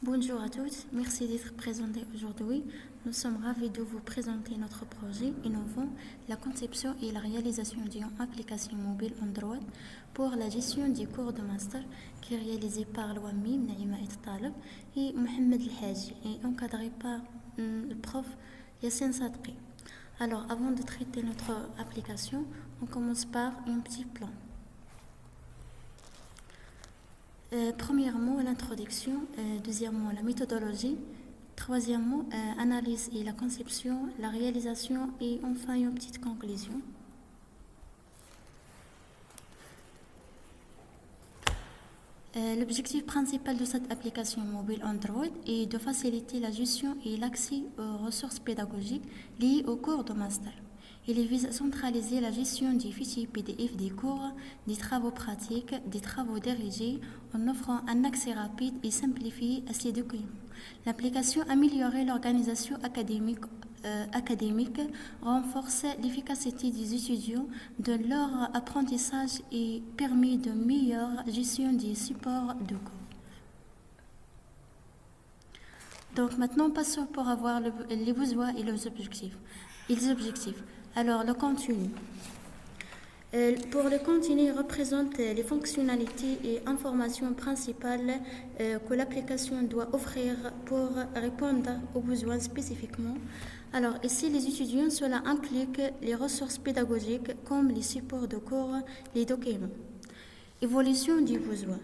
Bonjour à tous, merci d'être présentés aujourd'hui. Nous sommes ravis de vous présenter notre projet innovant, la conception et la réalisation d'une application mobile Android pour la gestion des cours de master qui est réalisée par Louamim Naïma et Taleb et Mohamed El Haji et encadré par le prof Yassine Sadqi. Alors, avant de traiter notre application, on commence par un petit plan. Premièrement, l'introduction, deuxièmement, la méthodologie, troisièmement, analyse et la conception, la réalisation et enfin une petite conclusion. L'objectif principal de cette application mobile Android est de faciliter la gestion et l'accès aux ressources pédagogiques liées aux cours de master. Il vise à centraliser la gestion des fichiers PDF des cours, des travaux pratiques, des travaux dirigés en offrant un accès rapide et simplifié à ces documents. L'application améliore l'organisation académique, renforce l'efficacité des étudiants de leur apprentissage et permet de meilleure gestion des supports de cours. Donc maintenant, passons pour avoir les besoins et les objectifs. Alors, le contenu. Pour le contenu, représente les fonctionnalités et informations principales que l'application doit offrir pour répondre aux besoins spécifiquement. Alors, ici, les étudiants, cela implique les ressources pédagogiques comme les supports de cours, les documents. Évolution du besoin.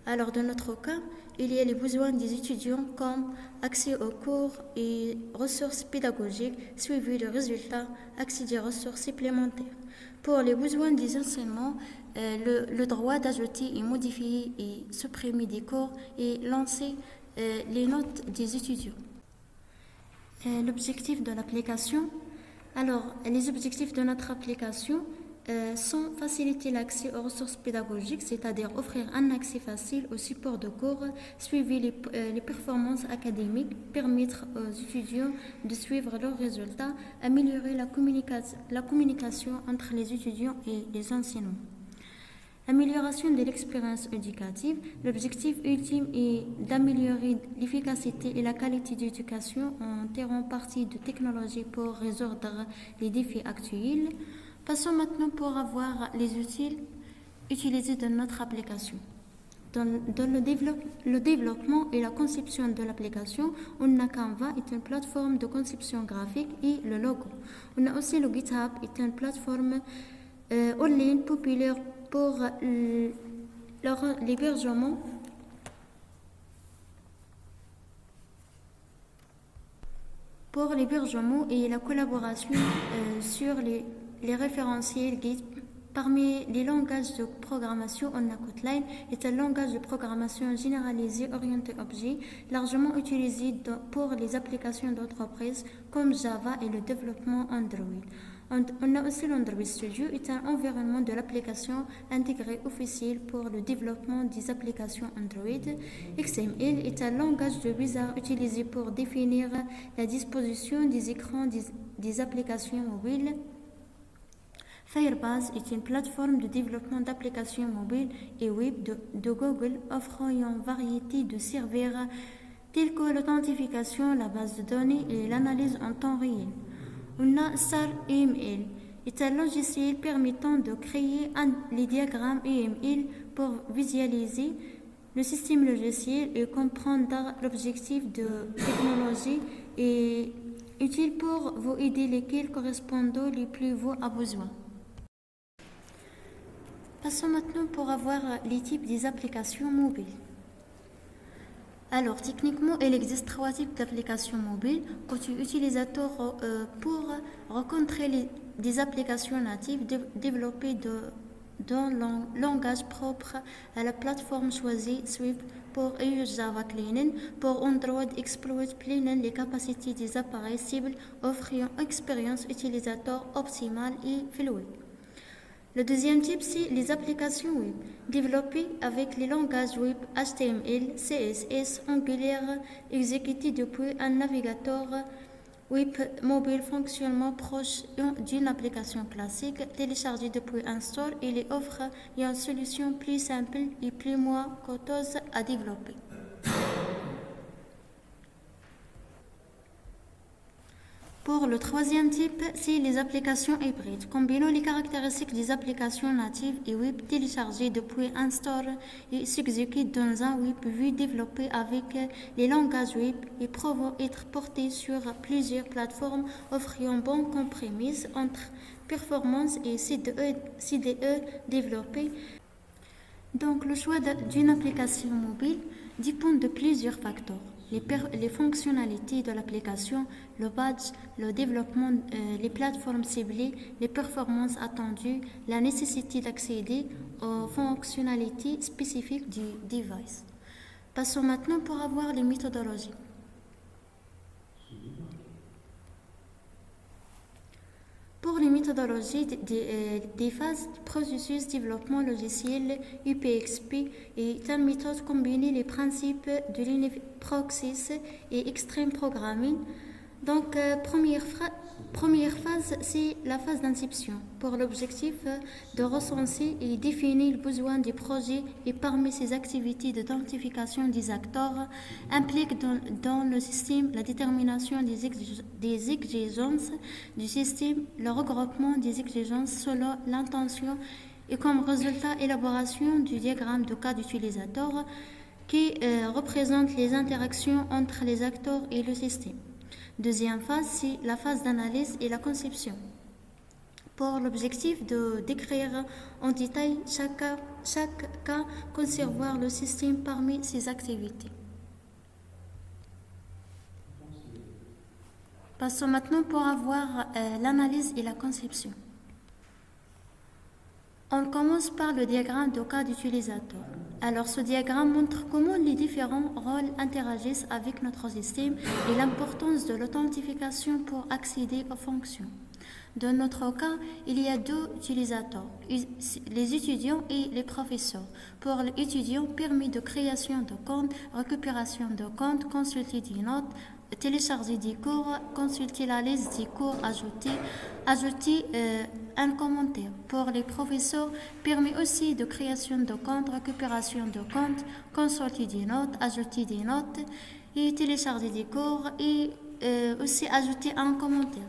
Alors, dans notre cas, il y a les besoins des étudiants comme accès aux cours et ressources pédagogiques, suivi de résultats, accès des ressources supplémentaires. Pour les besoins des enseignements, le droit d'ajouter et modifier et supprimer des cours et lancer les notes des étudiants. L'objectif de l'application. Alors, les objectifs de notre application sont faciliter l'accès aux ressources pédagogiques, c'est-à-dire offrir un accès facile aux supports de cours, suivre les performances académiques, permettre aux étudiants de suivre leurs résultats, améliorer la communication entre les étudiants et les enseignants. Amélioration de l'expérience éducative. L'objectif ultime est d'améliorer l'efficacité et la qualité d'éducation en tirant parti de technologies pour résoudre les défis actuels. Passons maintenant pour avoir les outils utilisés dans notre application. Dans le développement et la conception de l'application, on a Canva est une plateforme de conception graphique et le logo. On a aussi le GitHub est une plateforme en ligne populaire pour l'hébergement et la collaboration sur les référentiels Git. Parmi les langages de programmation, on a Kotlin, est un langage de programmation généralisé orienté objet, largement utilisé pour les applications d'entreprise comme Java et le développement Android. On a aussi l'Android Studio, est un environnement de l'application intégré officiel pour le développement des applications Android. XML est un langage de wizard utilisé pour définir la disposition des écrans des applications mobiles. Firebase est une plateforme de développement d'applications mobiles et web de Google offrant une variété de serveurs tels que l'authentification, la base de données et l'analyse en temps réel. On a SAR EML est un logiciel permettant de créer les diagrammes EML pour visualiser le système logiciel et comprendre l'objectif de technologie et utile pour vous aider lesquels correspondent les plus à besoin. Passons maintenant pour avoir les types des applications mobiles. Alors, techniquement, il existe 3 types d'applications mobiles côté utilisateur pour rencontrer des applications natives développées dans le langage propre à la plateforme choisie, Swift pour iOS Java Cleaning, pour Android Exploit Cleaning les capacités des appareils cibles offrant une expérience utilisateur optimale et fluide. Le deuxième type, c'est les applications web, développées avec les langages web HTML, CSS, Angular, exécutées depuis un navigateur web mobile fonctionnement proche d'une application classique, téléchargée depuis un store et les offre une solution plus simple et plus moins coûteuse à développer. Pour le troisième type, c'est les applications hybrides, combinant les caractéristiques des applications natives et web téléchargées depuis un store et s'exécutent dans un web vue développé avec les langages web et pouvant être portés sur plusieurs plateformes offrant un bon compromis entre performance et CDE développés. Donc le choix d'une application mobile dépend de plusieurs facteurs. Les fonctionnalités de l'application, le badge, le développement, les plateformes ciblées, les performances attendues, la nécessité d'accéder aux fonctionnalités spécifiques du device. Passons maintenant pour avoir les méthodologies. Pour les méthodologies des phases du processus développement logiciel UPXP est une méthode combinant les principes de l'uniproxys et extreme programming. Donc, première phase, c'est la phase d'inception, pour l'objectif de recenser et définir le besoin du projet et parmi ces activités d'identification des acteurs implique dans le système la détermination des exigences du système, le regroupement des exigences selon l'intention et comme résultat élaboration du diagramme de cas d'utilisateur qui représente les interactions entre les acteurs et le système. Deuxième phase, c'est la phase d'analyse et la conception. Pour l'objectif de décrire en détail chaque cas, concevoir le système parmi ses activités. Passons maintenant pour avoir l'analyse et la conception. On commence par le diagramme de cas d'utilisateur. Alors ce diagramme montre comment les différents rôles interagissent avec notre système et l'importance de l'authentification pour accéder aux fonctions. Dans notre cas, il y a deux utilisateurs, les étudiants et les professeurs. Pour l'étudiant, permis de création de compte, récupération de compte, consulter des notes, télécharger des cours, consulter la liste des cours, ajouter un commentaire. Pour les professeurs, permet aussi de création de compte, récupération de compte, consulter des notes, ajouter des notes et télécharger des cours et aussi ajouter un commentaire.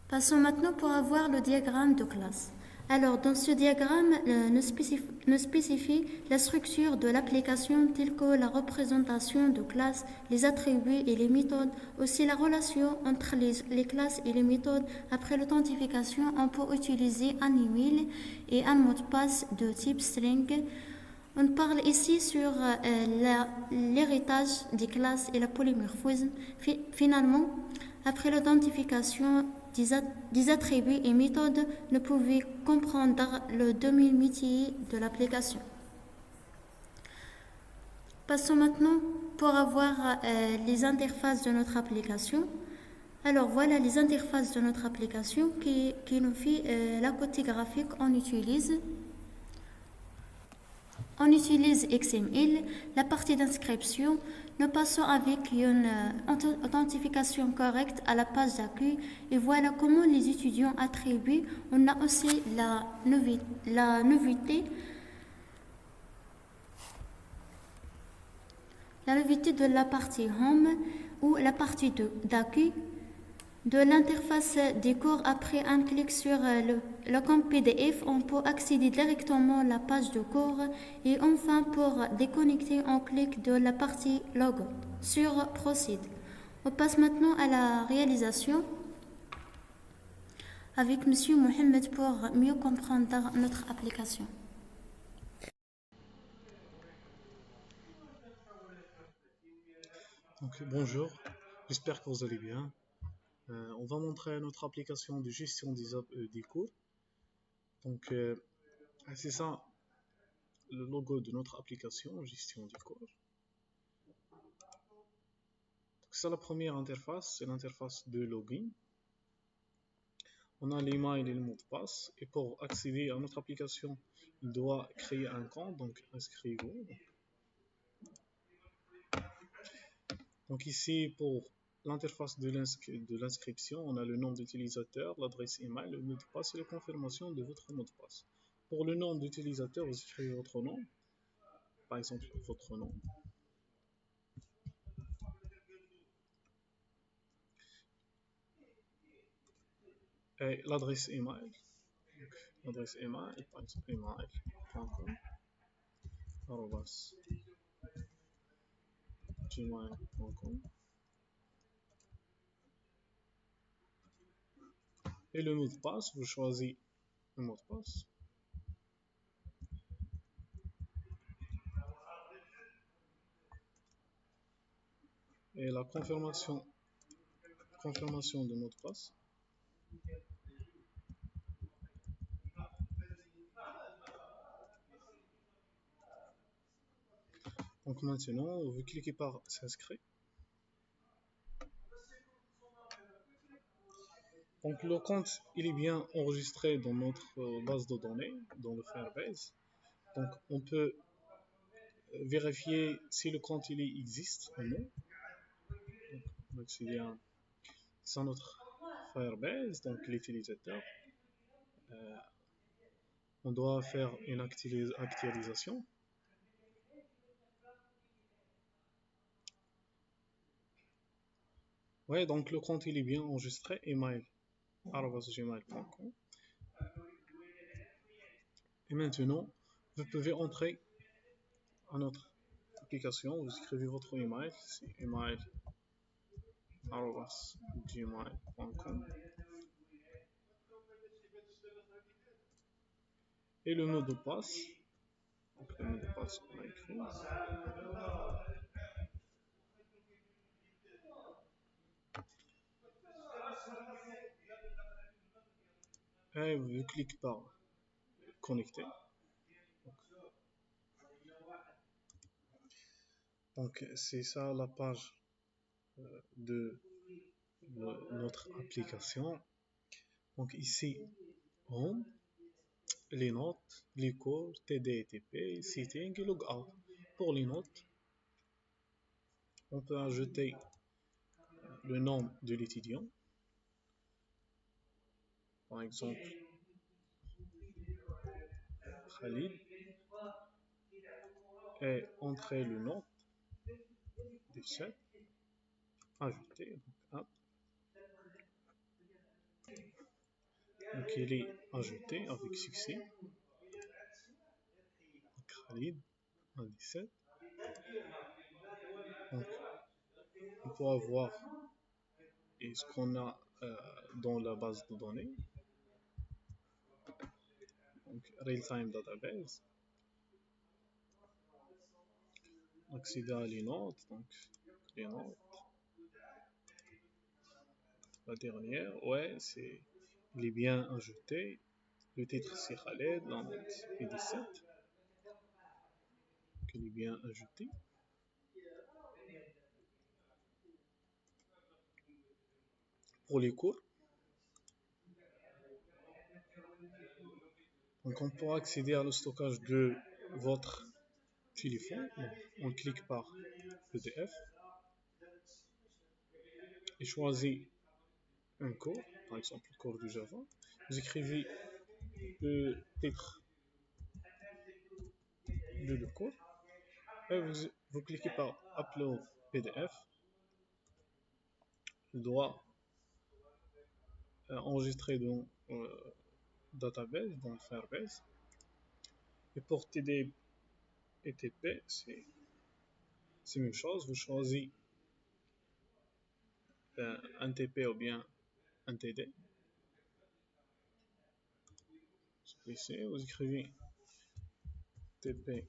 Passons maintenant pour avoir le diagramme de classe. Alors, dans ce diagramme, nous spécifie la structure de l'application telle que la représentation de classes, les attributs et les méthodes, aussi la relation entre les classes et les méthodes. Après l'authentification, on peut utiliser un email et un mot de passe de type string. On parle ici sur l'héritage des classes et le polymorphisme. Finalement, après l'authentification, des attributs et méthodes ne pouvaient comprendre le domaine métier de l'application. Passons maintenant pour avoir les interfaces de notre application. Alors voilà les interfaces de notre application qui nous fait la côté graphique. On utilise XML, la partie d'inscription. Nous passons avec une authentification correcte à la page d'accueil et voilà comment les étudiants attribuent. On a aussi la nouveauté de la partie home ou la partie d'accueil de l'interface des cours. Après un clic sur le compte PDF, on peut accéder directement à la page de cours et enfin pour déconnecter, on clique de la partie logo sur Proceed. On passe maintenant à la réalisation avec Monsieur Mohamed pour mieux comprendre notre application. Donc, bonjour, j'espère que vous allez bien. On va montrer notre application de gestion des cours. Donc, c'est ça le logo de notre application, gestion des cours. Donc, c'est la première interface, c'est l'interface de login. On a l'email et le mot de passe. Et pour accéder à notre application, il doit créer un compte, donc inscrivez-vous. Donc ici, pour l'interface de l'inscription, on a le nom d'utilisateur, l'adresse email, le mot de passe et la confirmation de votre mot de passe. Pour le nom d'utilisateur, vous écrivez votre nom, par exemple votre nom. et l'adresse email. L'adresse email, par exemple, email.com, gmail.com. Et le mot de passe, vous choisissez le mot de passe. Et la confirmation de mot de passe. Donc maintenant, vous cliquez par s'inscrire. Donc le compte, il est bien enregistré dans notre base de données, dans le Firebase. Donc on peut vérifier si le compte il existe ou non. Donc c'est bien sur notre Firebase, donc l'utilisateur. On doit faire une actualisation. Ouais, donc le compte il est bien enregistré, email@gmail.com. Et maintenant, vous pouvez entrer à notre application, vous écrivez votre email, c'est email@gmail.com. Et le mot de passe, donc le mot de passe qu'on a écrit. Et vous cliquez par connecter. Donc c'est ça la page de notre application. Donc ici, Home, les notes, les cours, TD et TP, Setting et Logout. Pour les notes, on peut ajouter le nom de l'étudiant. Par exemple, Khalid. Et entrer le nom du set. Ajouter. Donc il est ajouté avec succès. Khalid, 17. Donc, on peut voir ce qu'on a dans la base de données. Donc, Real-Time Database. Accéder à les notes. Donc, les notes. La dernière, ouais, il est bien ajouté. Le titre c'est Khaled, la note est 17. Donc, il est bien ajouté. Pour les cours, donc on pourra accéder à le stockage de votre téléphone. Donc, on clique par PDF et choisit un cours, par exemple le cours de Java. Vous écrivez le titre de le cours et vous cliquez par Upload PDF. Il doit enregistrer dans database, dans le Firebase. Et pour TD et TP, c'est la même chose. Vous choisissez un TP ou bien un TD. Ici, vous écrivez TP1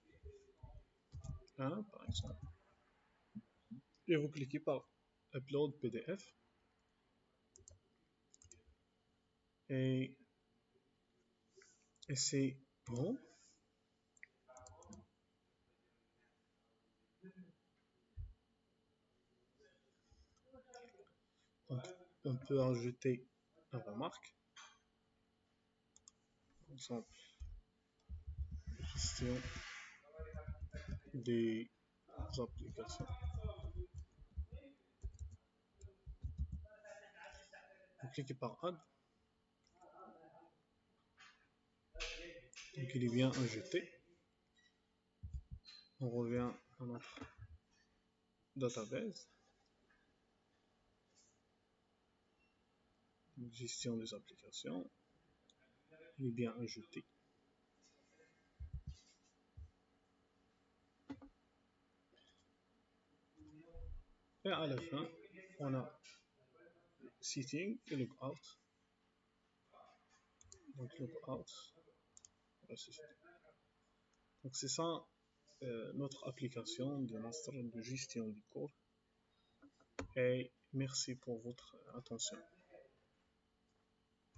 par exemple. Et vous cliquez par Upload PDF. Et c'est bon. Donc, on peut ajouter une remarque. Par exemple, gestion des applications. Vous cliquez par Add. Donc il est bien ajouté. On revient à notre database. gestion des applications, il est bien ajouté. Et à la fin, on a setting et logout. Donc logout, donc c'est ça notre application de gestion du cours. Et merci pour votre attention.